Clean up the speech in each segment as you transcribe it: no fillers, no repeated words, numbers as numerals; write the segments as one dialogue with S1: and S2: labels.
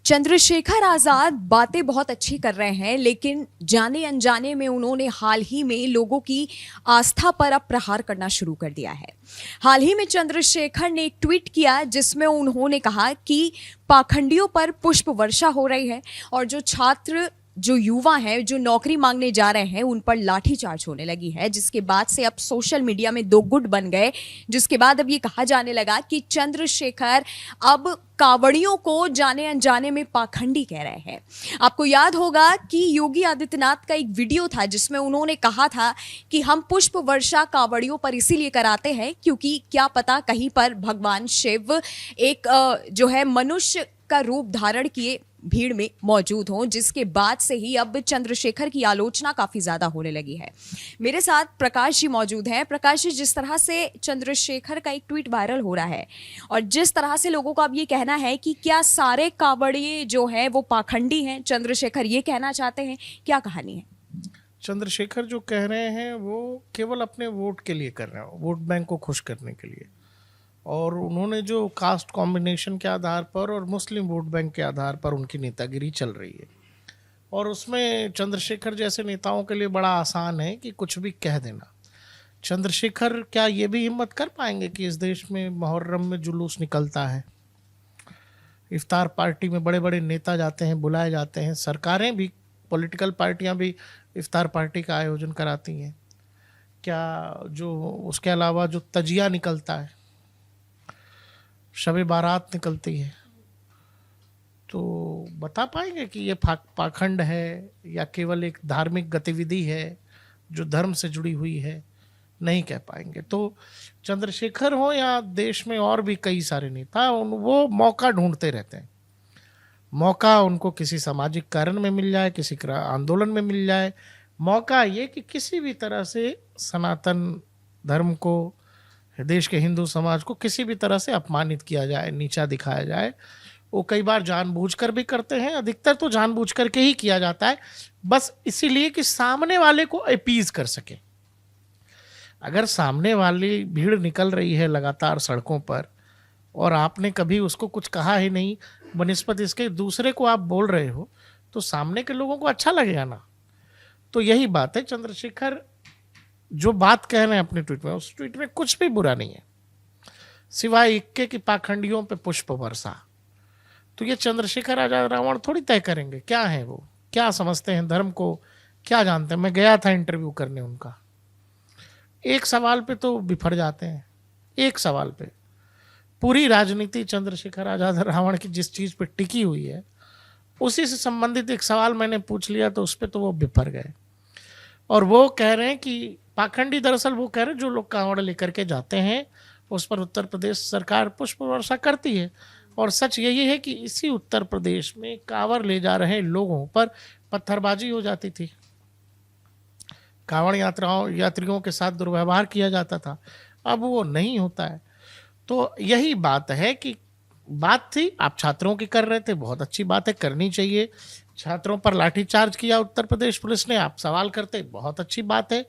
S1: चंद्रशेखर आजाद बातें बहुत अच्छी कर रहे हैं, लेकिन जाने अनजाने में उन्होंने हाल ही में लोगों की आस्था पर अब प्रहार करना शुरू कर दिया है। हाल ही में चंद्रशेखर ने एक ट्वीट किया जिसमें उन्होंने कहा कि पाखंडियों पर पुष्प वर्षा हो रही है और जो युवा हैं जो नौकरी मांगने जा रहे हैं उन पर लाठीचार्ज होने लगी है, जिसके बाद से अब सोशल मीडिया में दो गुट बन गए। जिसके बाद अब ये कहा जाने लगा कि चंद्रशेखर अब कावड़ियों को जाने अनजाने में पाखंडी कह रहे हैं। आपको याद होगा कि योगी आदित्यनाथ का एक वीडियो था जिसमें उन्होंने कहा था कि हम पुष्प वर्षा कावड़ियों पर इसीलिए कराते हैं क्योंकि क्या पता कहीं पर भगवान शिव एक जो है मनुष्य का रूप धारण किए भीड़ में मौजूद हों। जिसके बाद से ही अब चंद्रशेखर की आलोचना काफी ज्यादा होने लगी है। मेरे साथ प्रकाश जी मौजूद हैं। प्रकाश जी, जिस तरह से चंद्रशेखर का एक ट्वीट वायरल हो रहा है और जिस तरह से लोगों का अब ये कहना है कि क्या सारे कावड़िए जो हैं वो पाखंडी हैं, चंद्रशेखर ये कहना चाहते हैं, क्या कहानी है?
S2: चंद्रशेखर जो कह रहे हैं वो केवल अपने वोट के लिए कर रहे हैं, वोट बैंक को खुश करने के लिए। और उन्होंने जो कास्ट कॉम्बिनेशन के आधार पर और मुस्लिम वोट बैंक के आधार पर उनकी नेतागिरी चल रही है, और उसमें चंद्रशेखर जैसे नेताओं के लिए बड़ा आसान है कि कुछ भी कह देना। चंद्रशेखर क्या ये भी हिम्मत कर पाएंगे कि इस देश में मुहर्रम में जुलूस निकलता है, इफ्तार पार्टी में बड़े बड़े नेता जाते हैं, बुलाए जाते हैं, सरकारें भी, पॉलिटिकल पार्टियां भी इफ्तार पार्टी का आयोजन कराती हैं। क्या जो उसके अलावा जो तजिया निकलता है, शब बारात निकलती है, तो बता पाएंगे कि ये पाखंड है या केवल एक धार्मिक गतिविधि है जो धर्म से जुड़ी हुई है? नहीं कह पाएंगे। तो चंद्रशेखर हो या देश में और भी कई सारे नेता, वो मौका ढूंढते रहते हैं। मौका उनको किसी सामाजिक कारण में मिल जाए, किसी आंदोलन में मिल जाए, मौका ये कि किसी भी तरह से सनातन धर्म को, देश के हिंदू समाज को किसी भी तरह से अपमानित किया जाए, नीचा दिखाया जाए। वो कई बार जानबूझकर भी करते हैं, अधिकतर तो जानबूझकर के ही किया जाता है, बस इसीलिए कि सामने वाले को अपीज कर सके। अगर सामने वाली भीड़ निकल रही है लगातार सड़कों पर और आपने कभी उसको कुछ कहा ही नहीं, बनिस्बत इसके दूसरे को आप बोल रहे हो, तो सामने के लोगों को अच्छा लगेगा ना। तो यही बात है। चंद्रशेखर जो बात कह रहे हैं अपने ट्वीट में, उस ट्वीट में कुछ भी बुरा नहीं है सिवाय इक्के की पाखंडियों पे पुष्प वर्षा। तो ये चंद्रशेखर आजाद रावण थोड़ी तय करेंगे क्या है वो, क्या समझते हैं धर्म को, क्या जानते हैं। मैं गया था इंटरव्यू करने उनका, एक सवाल पे तो बिफर जाते हैं, एक सवाल पे। पूरी राजनीति चंद्रशेखर आजाद रावण की जिस चीज पे टिकी हुई है उसी से संबंधित एक सवाल मैंने पूछ लिया तो उस पर तो वो बिफर गए। और वो कह रहे हैं कि पाखंडी, दरअसल वो कह रहे हैं जो लोग कांवड़ लेकर के जाते हैं उस पर उत्तर प्रदेश सरकार पुष्प वर्षा करती है। और सच यही है कि इसी उत्तर प्रदेश में कांवड़ ले जा रहे लोगों पर पत्थरबाजी हो जाती थी, कांवड़ यात्रियों के साथ दुर्व्यवहार किया जाता था, अब वो नहीं होता है। तो यही बात है कि बात थी, आप छात्रों की कर रहे थे, बहुत अच्छी बात है, करनी चाहिए। छात्रों पर लाठीचार्ज किया उत्तर प्रदेश पुलिस ने, आप सवाल करते, बहुत अच्छी बात है।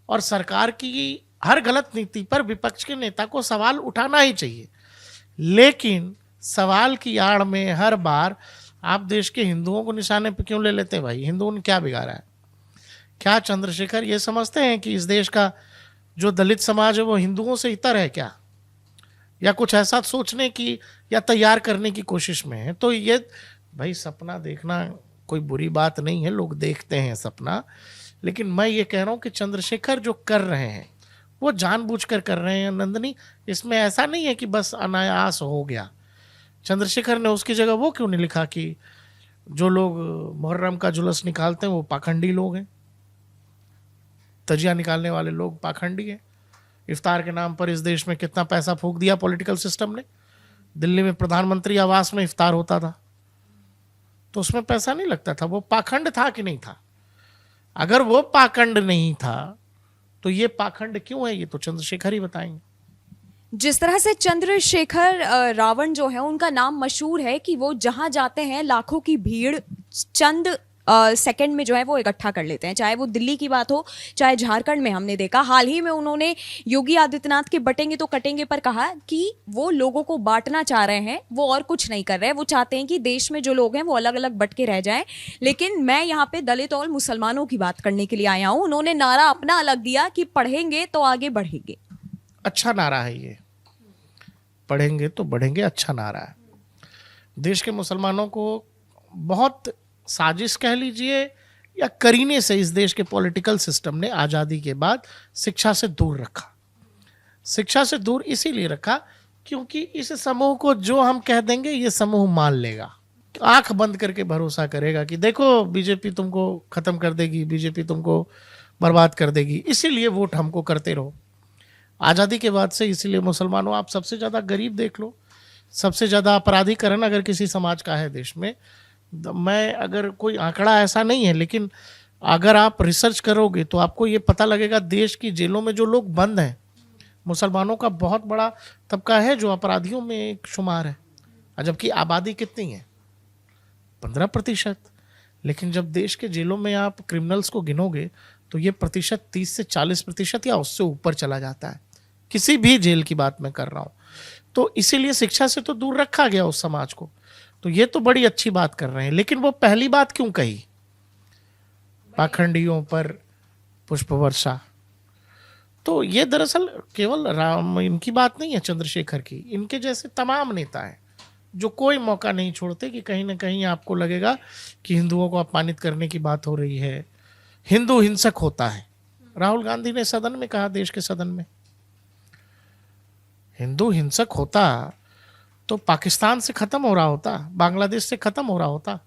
S2: और सरकार की हर गलत नीति पर विपक्ष के नेता को सवाल उठाना ही चाहिए, लेकिन सवाल की आड़ में हर बार आप देश के हिंदुओं को निशाने पर क्यों ले लेते हैं? भाई, हिंदुओं ने क्या बिगाड़ा है? क्या चंद्रशेखर ये समझते हैं कि इस देश का जो दलित समाज है वो हिंदुओं से इतर है क्या, या कुछ ऐसा सोचने की या तैयार करने की कोशिश में है? तो ये भाई, सपना देखना कोई बुरी बात नहीं है, लोग देखते हैं सपना, लेकिन मैं ये कह रहा हूँ कि चंद्रशेखर जो कर रहे हैं वो जानबूझकर कर रहे हैं नंदनी। इसमें ऐसा नहीं है कि बस अनायास हो गया। चंद्रशेखर ने उसकी जगह वो क्यों नहीं लिखा कि जो लोग मुहर्रम का जुलूस निकालते हैं वो पाखंडी लोग हैं, तजिया निकालने वाले लोग पाखंडी हैं। इफ्तार के नाम पर इस देश में कितना पैसा फूंक दिया पॉलिटिकल सिस्टम ने। दिल्ली में प्रधानमंत्री आवास में इफ्तार होता था तो उसमें पैसा नहीं लगता था। वो पाखंड था कि नहीं था? अगर वो पाखंड नहीं था तो ये पाखंड क्यों है, ये तो चंद्रशेखर ही बताएंगे।
S1: जिस तरह से चंद्रशेखर रावण जो है उनका नाम मशहूर है कि वो जहां जाते हैं लाखों की भीड़ चंद सेकंड में जो है वो इकट्ठा कर लेते हैं। चाहे वो दिल्ली की बात हो, चाहे झारखंड में हमने देखा हाल ही में उन्होंने योगी आदित्यनाथ के बटेंगे तो कटेंगे पर कहा कि वो लोगों को बांटना चाह रहे हैं, वो और कुछ नहीं कर रहे हैं। वो चाहते हैं कि देश में जो लोग हैं वो अलग अलग बट के रह जाएं। लेकिन मैं यहाँ पे दलित और मुसलमानों की बात करने के लिए आया हूँ। उन्होंने नारा अपना अलग दिया कि पढ़ेंगे तो आगे बढ़ेंगे।
S2: अच्छा नारा है ये, पढ़ेंगे तो बढ़ेंगे, अच्छा नारा है। देश के मुसलमानों को बहुत साजिश कह लीजिए या करीने से इस देश के पॉलिटिकल सिस्टम ने आज़ादी के बाद शिक्षा से दूर रखा। शिक्षा से दूर इसीलिए रखा क्योंकि इस समूह को जो हम कह देंगे ये समूह मान लेगा, आंख बंद करके भरोसा करेगा कि देखो बीजेपी तुमको खत्म कर देगी, बीजेपी तुमको बर्बाद कर देगी, इसीलिए वोट हमको करते रहो। आज़ादी के बाद से इसीलिए मुसलमानों, आप सबसे ज़्यादा गरीब देख लो, सबसे ज़्यादा अपराधीकरण अगर किसी समाज का है देश में, मैं अगर कोई आंकड़ा ऐसा नहीं है लेकिन अगर आप रिसर्च करोगे तो आपको ये पता लगेगा देश की जेलों में जो लोग बंद हैं मुसलमानों का बहुत बड़ा तबका है जो अपराधियों में एक शुमार है, जबकि आबादी कितनी है 15%। लेकिन जब देश के जेलों में आप क्रिमिनल्स को गिनोगे तो ये प्रतिशत 30 से 40% या उससे ऊपर चला जाता है। किसी भी जेल की बात मैं कर रहा हूँ। तो इसीलिए शिक्षा से तो दूर रखा गया उस समाज को। तो ये तो बड़ी अच्छी बात कर रहे हैं, लेकिन वो पहली बात क्यों कही, पाखंडियों पर पुष्प वर्षा? तो ये दरअसल केवल राम इनकी बात नहीं है, चंद्रशेखर की, इनके जैसे तमाम नेता हैं जो कोई मौका नहीं छोड़ते कि कहीं ना कहीं आपको लगेगा कि हिंदुओं को अपमानित करने की बात हो रही है, हिंदू हिंसक होता है। राहुल गांधी ने सदन में कहा, देश के सदन में, हिंदू हिंसक होता तो पाकिस्तान से खत्म हो रहा होता, बांग्लादेश से खत्म हो रहा होता,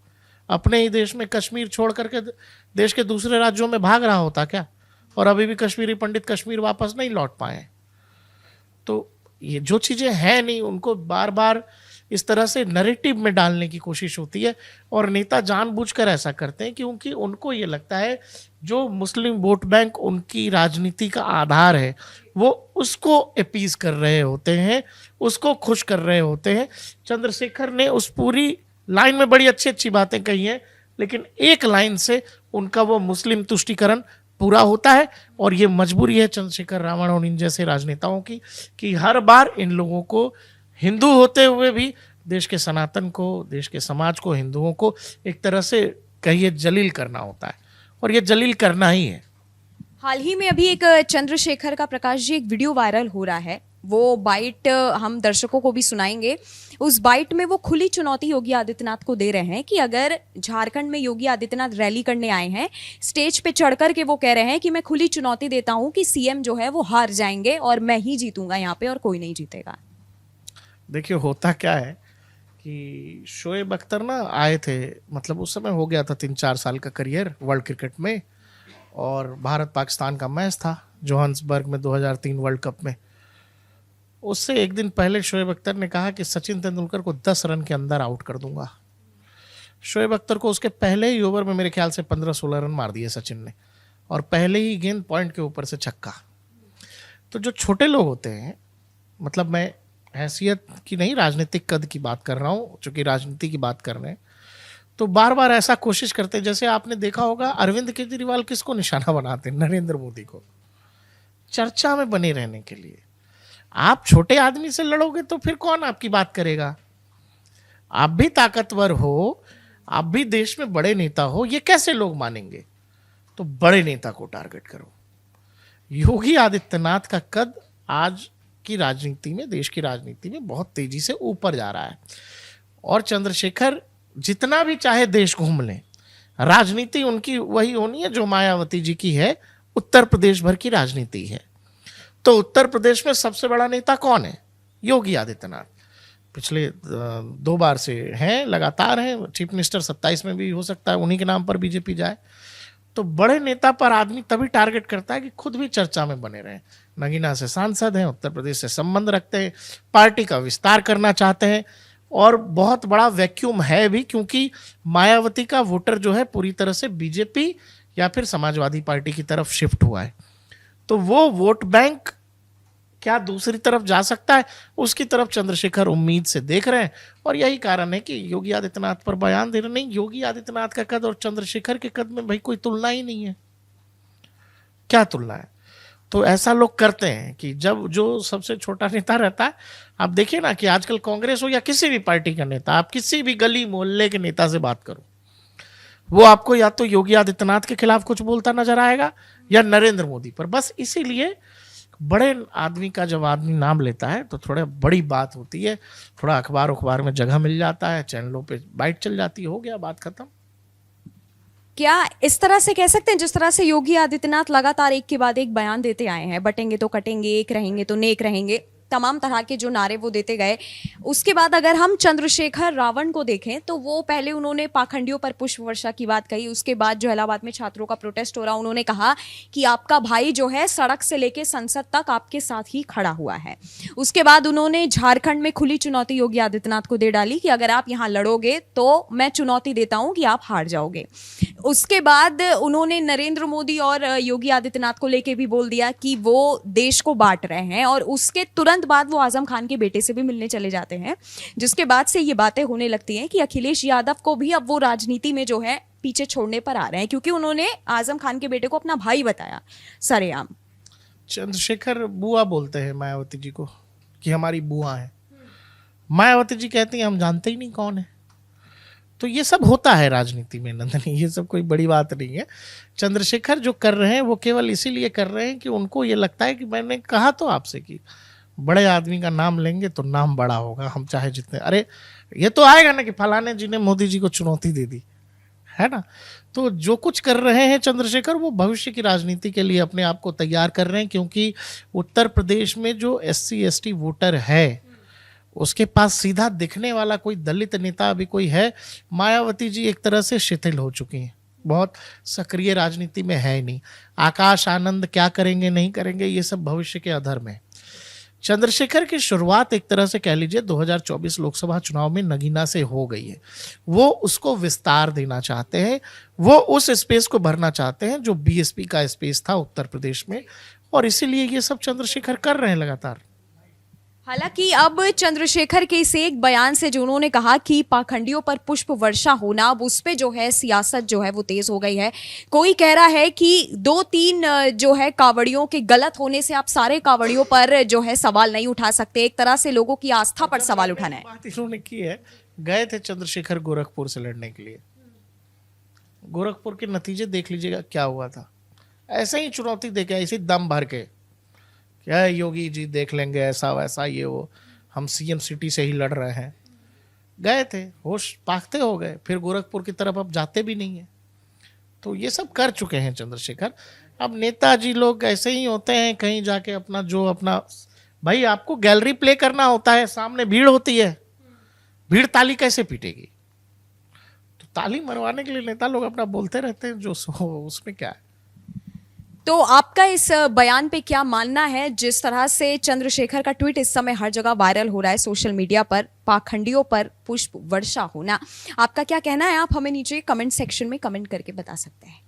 S2: अपने ही देश में कश्मीर छोड़ करके देश के दूसरे राज्यों में भाग रहा होता क्या? और अभी भी कश्मीरी पंडित कश्मीर वापस नहीं लौट पाए। तो ये जो चीजें हैं नहीं, उनको बार बार इस तरह से नैरेटिव में डालने की कोशिश होती है और नेता जानबूझकर ऐसा करते हैं क्योंकि उनको ये लगता है जो मुस्लिम वोट बैंक उनकी राजनीति का आधार है वो उसको अपीज कर रहे होते हैं, उसको खुश कर रहे होते हैं। चंद्रशेखर ने उस पूरी लाइन में बड़ी अच्छी अच्छी बातें कही हैं, लेकिन एक लाइन से उनका वो मुस्लिम तुष्टीकरण पूरा होता है। और ये मजबूरी है चंद्रशेखर रावण और इन जैसे राजनेताओं की कि हर बार इन लोगों को हिंदू होते हुए भी देश के सनातन को, देश के समाज को, हिंदुओं को एक तरह से कहिए जलील करना होता है, और ये जलील करना ही है।
S1: हाल ही में अभी एक चंद्रशेखर का, प्रकाश जी, एक वीडियो वायरल हो रहा है। वो बाइट हम दर्शकों को भी सुनाएंगे। उस बाइट में वो खुली चुनौती योगी आदित्यनाथ को दे रहे हैं कि अगर झारखंड में योगी आदित्यनाथ रैली करने आए हैं, स्टेज पे चढ़ कर के वो कह रहे हैं कि मैं खुली चुनौती देता हूं कि सीएम जो है वो हार जाएंगे और मैं ही जीतूंगा यहाँ पे और कोई नहीं जीतेगा।
S2: देखिए होता क्या है कि शोएब अख्तर ना आए थे, मतलब उस समय हो गया था 3-4 साल का करियर वर्ल्ड क्रिकेट में, और भारत पाकिस्तान का मैच था जोहान्सबर्ग में 2003 वर्ल्ड कप में। उससे एक दिन पहले शोएब अख्तर ने कहा कि सचिन तेंदुलकर को 10 रन के अंदर आउट कर दूंगा। शोएब अख्तर को उसके पहले ही ओवर में मेरे ख्याल से 15-16 रन मार दिए सचिन ने, और पहले ही गेंद पॉइंट के ऊपर से छक्का। तो जो छोटे लोग होते हैं, मतलब मैं हैसियत की नहीं, राजनीतिक कद की बात कर रहा हूँ, चूंकि राजनीति की बात कर रहे हैं, तो बार बार ऐसा कोशिश करते हैं। जैसे आपने देखा होगा अरविंद केजरीवाल किसको निशाना बनाते हैं? नरेंद्र मोदी को, चर्चा में बने रहने के लिए। आप छोटे आदमी से लड़ोगे तो फिर कौन आपकी बात करेगा? आप भी ताकतवर हो, आप भी देश में बड़े नेता हो, ये कैसे लोग मानेंगे? तो बड़े नेता को टारगेट करो। योगी आदित्यनाथ का कद आज की राजनीति में, देश की राजनीति में बहुत तेजी से ऊपर जा रहा है, और चंद्रशेखर जितना भी चाहे देश घूम लें, राजनीति उनकी वही होनी है जो मायावती जी की है, उत्तर प्रदेश भर की राजनीति है। तो उत्तर प्रदेश में सबसे बड़ा नेता कौन है? योगी आदित्यनाथ। पिछले 2 बार से हैं, लगातार हैं, चीफ मिनिस्टर 27 में भी हो सकता है उन्हीं के नाम पर बीजेपी जाए। तो बड़े नेता पर आदमी तभी टारगेट करता है कि खुद भी चर्चा में बने रहें। नगीना से सांसद हैं, उत्तर प्रदेश से संबंध रखते हैं, पार्टी का विस्तार करना चाहते हैं, और बहुत बड़ा वैक्यूम है भी क्योंकि मायावती का वोटर जो है पूरी तरह से बीजेपी या फिर समाजवादी पार्टी की तरफ शिफ्ट हुआ है। तो वो वोट बैंक क्या दूसरी तरफ जा सकता है, उसकी तरफ चंद्रशेखर उम्मीद से देख रहे हैं। और यही कारण है कि योगी आदित्यनाथ पर बयान दे रहे। नहीं, योगी आदित्यनाथ का कद और चंद्रशेखर के कद में भाई कोई तुलना ही नहीं है। क्या तुलना है? तो ऐसा लोग करते हैं कि जब जो सबसे छोटा नेता रहता है, आप देखिए ना कि आजकल कांग्रेस हो या किसी भी पार्टी का नेता, आप किसी भी गली मोहल्ले के नेता से बात करो, वो आपको या तो योगी आदित्यनाथ के खिलाफ कुछ बोलता नजर आएगा या नरेंद्र मोदी पर। बस इसीलिए बड़े आदमी का जब आदमी नाम लेता है तो थोड़ा बड़ी बात होती है, थोड़ा अखबार में जगह मिल जाता है, चैनलों पे बाइट चल जाती है, हो गया, बात खत्म।
S1: क्या इस तरह से कह सकते हैं जिस तरह से योगी आदित्यनाथ लगातार एक के बाद एक बयान देते आए हैं, बटेंगे तो कटेंगे, एक रहेंगे तो नेक रहेंगे, तमाम तरह के जो नारे वो देते गए, उसके बाद अगर हम चंद्रशेखर रावण को देखें तो वो पहले उन्होंने पाखंडियों पर पुष्प वर्षा की बात कही। उसके बाद जो इलाहाबाद में छात्रों का प्रोटेस्ट हो रहा, उन्होंने कहा कि आपका भाई जो है सड़क से लेके संसद तक आपके साथ ही खड़ा हुआ है। उसके बाद उन्होंने झारखंड में खुली चुनौती योगी आदित्यनाथ को दे डाली कि अगर आप यहाँ लड़ोगे तो मैं चुनौती देता हूं कि आप हार जाओगे। उसके बाद उन्होंने नरेंद्र मोदी और योगी आदित्यनाथ को लेके भी बोल दिया कि वो देश को बांट रहे हैं, और उसके तुरंत बाद वो आजम खान के बेटे से भी मिलने चले जाते हैं, जिसके बाद से ये बातें होने लगती हैं कि अखिलेश यादव को भी अब वो राजनीति में जो है पीछे छोड़ने पर आ रहे हैं, क्योंकि उन्होंने आजम खान के बेटे को अपना भाई बताया सरेआम।
S2: चंद्रशेखर बुआ बोलते हैं मायावती जी को कि हमारी बुआ है। मायावती जी कहती हैं हम जानते ही नहीं कौन है। तो ये सब होता है राजनीति में नंदनी, ये सब कोई बड़ी बात नहीं है। चंद्रशेखर जो कर रहे हैं वो केवल इसीलिए कर रहे हैं कि उनको ये लगता है कि मैंने कहा तो आपसे कि बड़े आदमी का नाम लेंगे तो नाम बड़ा होगा, हम चाहे जितने, अरे ये तो आएगा ना कि फलाने जी ने मोदी जी को चुनौती दे दी, है ना। तो जो कुछ कर रहे हैं चंद्रशेखर, वो भविष्य की राजनीति के लिए अपने आप को तैयार कर रहे हैं, क्योंकि उत्तर प्रदेश में जो SC ST वोटर है उसके पास सीधा दिखने वाला कोई दलित नेता अभी कोई है? मायावती जी एक तरह से शिथिल हो चुकी हैं, बहुत सक्रिय राजनीति में है ही नहीं। आकाश आनंद क्या करेंगे नहीं करेंगे ये सब भविष्य के अधर में। चंद्रशेखर की शुरुआत एक तरह से कह लीजिए 2024 लोकसभा चुनाव में नगीना से हो गई है। वो उसको विस्तार देना चाहते हैं, वो उस स्पेस को भरना चाहते हैं जो BSP का स्पेस था उत्तर प्रदेश में, और इसीलिए ये सब चंद्रशेखर कर रहे हैं लगातार।
S1: हालांकि अब चंद्रशेखर के इस एक बयान से जो उन्होंने कहा कि पाखंडियों पर पुष्प वर्षा होना, अब उस पे जो है सियासत जो है वो तेज हो गई है। कोई कह रहा है कि 2-3 जो है कावड़ियों के गलत होने से आप सारे कावड़ियों पर जो है सवाल नहीं उठा सकते। एक तरह से लोगों की आस्था पर सवाल उठाना है।
S2: बात इन्होंने की है, गए थे चंद्रशेखर गोरखपुर से लड़ने के लिए, गोरखपुर के नतीजे देख लीजिएगा क्या हुआ था। ऐसे ही चुनौती देके ऐसे दम भर के, क्या योगी जी देख लेंगे ऐसा वैसा ये वो, हम CM सिटी से ही लड़ रहे हैं। गए थे, होश पाखते हो गए, फिर गोरखपुर की तरफ अब जाते भी नहीं है। तो ये सब कर चुके हैं चंद्रशेखर। अब नेताजी लोग ऐसे ही होते हैं, कहीं जाके अपना जो अपना, भाई आपको गैलरी प्ले करना होता है, सामने भीड़ होती है, भीड़ ताली कैसे पीटेगी? तो ताली मरवाने के लिए नेता लोग अपना बोलते रहते हैं, जो उसमें क्या है।
S1: तो आपका इस बयान पे क्या मानना है? जिस तरह से चंद्रशेखर का ट्वीट इस समय हर जगह वायरल हो रहा है सोशल मीडिया पर, पाखंडियों पर पुष्प वर्षा होना, आपका क्या कहना है? आप हमें नीचे कमेंट सेक्शन में कमेंट करके बता सकते हैं।